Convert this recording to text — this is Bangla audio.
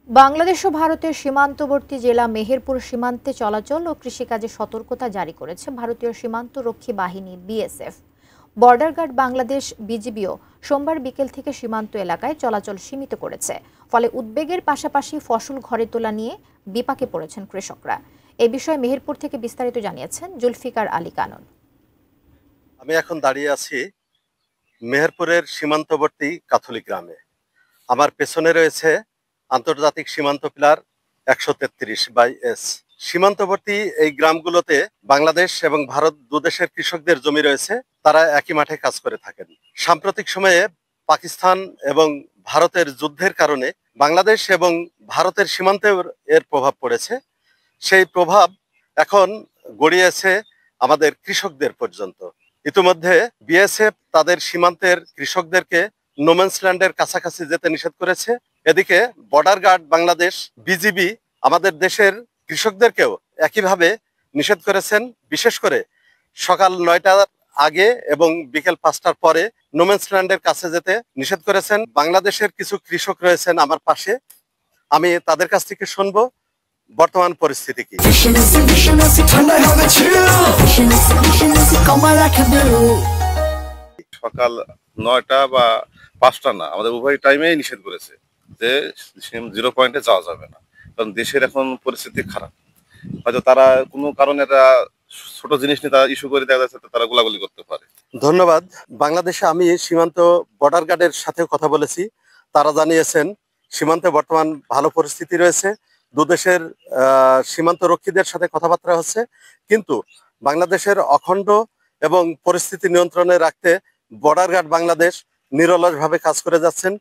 বাংলাদেশ ও ভারতের সীমান্তবর্তী জেলা মেহেরপুর সীমান্তে চলাচল ও কৃষিকাজে সতর্কতা জারি করেছে ভারতীয় সীমান্তরক্ষী বাহিনী বিএসএফ। বর্ডার গার্ড বাংলাদেশ বিজিবিও সোমবার বিকেল থেকে সীমান্ত এলাকায় চলাচল সীমিত করেছে। ফলে উদ্বেগের পাশাপাশি ফসল ঘরে তোলা নিয়ে বিপাকে পড়েছেন কৃষকরা। এ বিষয়ে মেহেরপুর থেকে বিস্তারিত জানিয়েছেন জুলফিকার আলী কানন। আমি এখন দাঁড়িয়ে আছি মেহেরপুরের সীমান্তবর্তী কাথলি গ্রামে। আমার পেছনে রয়েছে আন্তর্জাতিক সীমান্ত পিলার 133/S। সীমান্তবর্তী এই গ্রামগুলোতে বাংলাদেশ এবং ভারত দুদেশের কৃষকদের জমি রয়েছে, তারা একই মাঠে কাজ করে থাকেন। সাম্প্রতিক সময়ে পাকিস্তান এবং ভারতের যুদ্ধের কারণে বাংলাদেশ এবং ভারতের সীমান্তে এর প্রভাব পড়েছে। সেই প্রভাব এখন গড়িয়েছে আমাদের কৃষকদের পর্যন্ত। ইতিমধ্যে বিএসএফ তাদের সীমান্তের কৃষকদেরকে নোম্যান্সল্যান্ডের কাছাকাছি যেতে নিষেধ করেছে। এদিকে বর্ডার গার্ড বাংলাদেশ বিজিবি আমাদের দেশের কৃষকদেরকেও একইভাবে নিষেধ করেছেন। বিশেষ করে সকাল 9টার আগে এবং বিকেল 5টার পরে নোম্যান্সল্যান্ডের কাছে যেতে নিষেধ করেছেন। বাংলাদেশের কিছু কৃষক রয়েছেন আমার পাশে, আমি তাদের কাছ থেকে শুনবো বর্তমান পরিস্থিতি কি। সকাল 9টা বা 5টা না, আমাদের উভয় টাইমেই নিষেধ করেছে যে জিরো পয়েন্টে যাওয়া যাবে না, কারণ দেশের এখন পরিস্থিতি খারাপ। হয়তো তারা কোনো কারণে একটা ছোট জিনিস নিয়ে তারা ইস্যু করে দেখা যাচ্ছে তারা গোলাগুলি করতে পারে। ধন্যবাদ। বাংলাদেশে আমি সীমান্ত বর্ডার গার্ডের সাথে কথা বলেছি, তারা জানিয়েছেন সীমান্তে বর্তমান ভালো পরিস্থিতি রয়েছে। দুদেশের সীমান্ত রক্ষীদের সাথে কথাবার্তা হচ্ছে, কিন্তু বাংলাদেশের অখণ্ড এবং পরিস্থিতি নিয়ন্ত্রণে রাখতে বর্ডার গার্ড বাংলাদেশ নিরলসভাবে কাজ করে যাচ্ছেন।